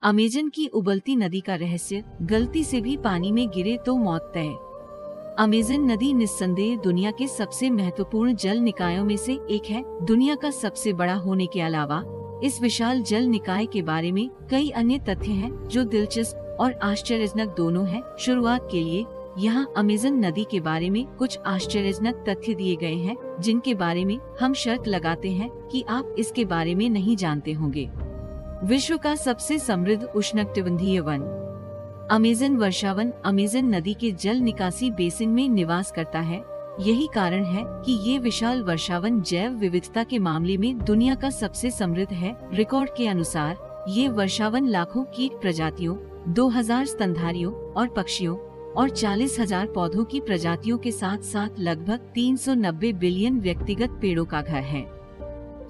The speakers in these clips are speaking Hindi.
अमेजन की उबलती नदी का रहस्य, गलती से भी पानी में गिरे तो मौत तय। अमेजन नदी निस्संदेह दुनिया के सबसे महत्वपूर्ण जल निकायों में से एक है। दुनिया का सबसे बड़ा होने के अलावा इस विशाल जल निकाय के बारे में कई अन्य तथ्य हैं जो दिलचस्प और आश्चर्यजनक दोनों हैं। शुरुआत के लिए यहाँ अमेजन नदी के बारे में कुछ आश्चर्यजनक तथ्य दिए गए हैं जिनके बारे में हम शर्त लगाते हैं कि आप इसके बारे में नहीं जानते होंगे। विश्व का सबसे समृद्ध उष्णकटिबंधीय वन अमेजन वर्षावन अमेजन नदी के जल निकासी बेसिन में निवास करता है। यही कारण है कि ये विशाल वर्षावन जैव विविधता के मामले में दुनिया का सबसे समृद्ध है। रिकॉर्ड के अनुसार ये वर्षावन लाखों कीट प्रजातियों, 2000 स्तनधारियों और पक्षियों और 40,000 पौधों की प्रजातियों के साथ साथ लगभग 390 बिलियन व्यक्तिगत पेड़ों का घर है।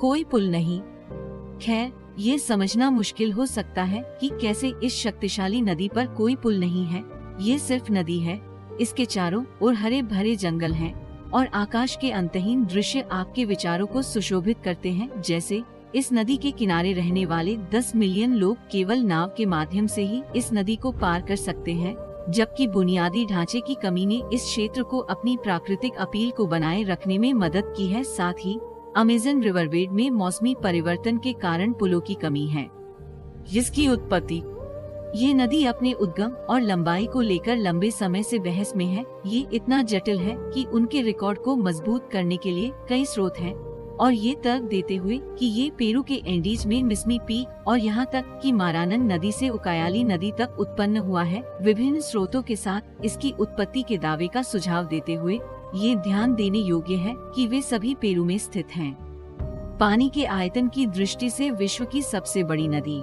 कोई पुल नहीं। खैर, ये समझना मुश्किल हो सकता है कि कैसे इस शक्तिशाली नदी पर कोई पुल नहीं है। ये सिर्फ नदी है, इसके चारों ओर हरे भरे जंगल हैं और आकाश के अंतहीन दृश्य आपके विचारों को सुशोभित करते हैं। जैसे इस नदी के किनारे रहने वाले 10 मिलियन लोग केवल नाव के माध्यम से ही इस नदी को पार कर सकते हैं, जबकि बुनियादी ढांचे की कमी ने इस क्षेत्र को अपनी प्राकृतिक अपील को बनाए रखने में मदद की है। साथ ही अमेजन रिवरबेड में मौसमी परिवर्तन के कारण पुलों की कमी है, जिसकी उत्पत्ति ये नदी अपने उद्गम और लंबाई को लेकर लंबे समय से बहस में है। ये इतना जटिल है कि उनके रिकॉर्ड को मजबूत करने के लिए कई स्रोत हैं और ये तर्क देते हुए कि ये पेरू के एंडीज में मिस्मी पीक और यहाँ तक कि मारानन नदी से उकायाली नदी तक उत्पन्न हुआ है। विभिन्न स्रोतों के साथ इसकी उत्पत्ति के दावे का सुझाव देते हुए ये ध्यान देने योग्य है कि वे सभी पेरू में स्थित हैं। पानी के आयतन की दृष्टि से विश्व की सबसे बड़ी नदी।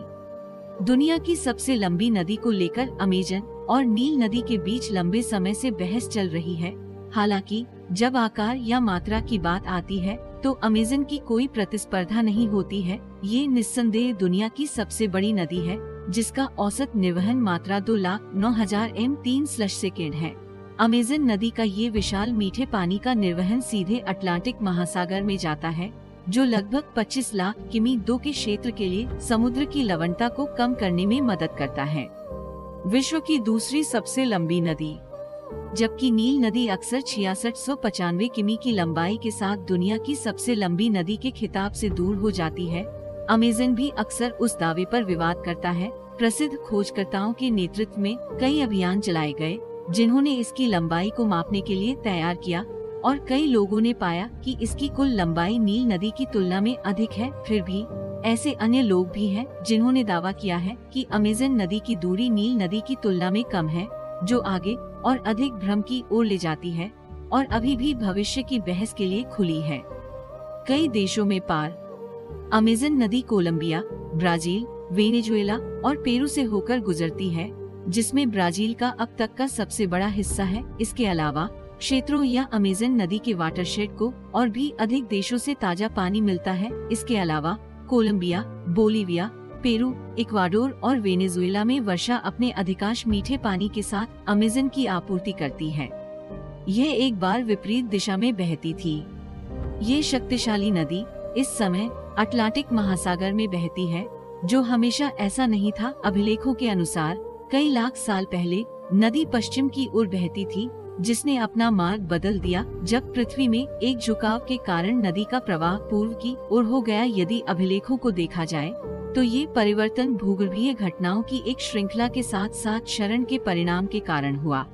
दुनिया की सबसे लंबी नदी को लेकर अमेजन और नील नदी के बीच लंबे समय से बहस चल रही है। हालांकि जब आकार या मात्रा की बात आती है तो अमेजन की कोई प्रतिस्पर्धा नहीं होती है। ये निस्संदेह दुनिया की सबसे बड़ी नदी है जिसका औसत निर्वहन मात्रा 2,09,000 m3/सेकेंड है। अमेजन नदी का ये विशाल मीठे पानी का निर्वहन सीधे अटलांटिक महासागर में जाता है, जो लगभग 25 लाख किमी 2 के क्षेत्र के लिए समुद्र की लवणता को कम करने में मदद करता है। विश्व की दूसरी सबसे लंबी नदी। जबकि नील नदी अक्सर 6695 किमी की लंबाई के साथ दुनिया की सबसे लंबी नदी के खिताब से दूर हो जाती है, अमेजन भी अक्सर उस दावे पर विवाद करता है। प्रसिद्ध खोजकर्ताओं के नेतृत्व में कई अभियान चलाए गए जिन्होंने इसकी लंबाई को मापने के लिए तैयार किया और कई लोगों ने पाया कि इसकी कुल लंबाई नील नदी की तुलना में अधिक है। फिर भी ऐसे अन्य लोग भी हैं जिन्होंने दावा किया है कि अमेजन नदी की दूरी नील नदी की तुलना में कम है, जो आगे और अधिक भ्रम की ओर ले जाती है और अभी भी भविष्य की बहस के लिए खुली है। कई देशों में पार अमेजन नदी कोलंबिया, ब्राजील, वेनेजुएला और पेरू से होकर गुजरती है, जिसमें ब्राजील का अब तक का सबसे बड़ा हिस्सा है। इसके अलावा क्षेत्रों या अमेजन नदी के वाटरशेड को और भी अधिक देशों से ताजा पानी मिलता है। इसके अलावा कोलंबिया, बोलीविया, पेरू, इक्वाडोर और वेनेजुएला में वर्षा अपने अधिकांश मीठे पानी के साथ अमेजन की आपूर्ति करती है। यह एक बार विपरीत दिशा में बहती थी। ये शक्तिशाली नदी इस समय अटलांटिक महासागर में बहती है, जो हमेशा ऐसा नहीं था। अभिलेखों के अनुसार कई लाख साल पहले नदी पश्चिम की ओर बहती थी, जिसने अपना मार्ग बदल दिया जब पृथ्वी में एक झुकाव के कारण नदी का प्रवाह पूर्व की ओर हो गया। यदि अभिलेखों को देखा जाए तो ये परिवर्तन भूगर्भीय घटनाओं की एक श्रृंखला के साथ साथ क्षरण के परिणाम के कारण हुआ।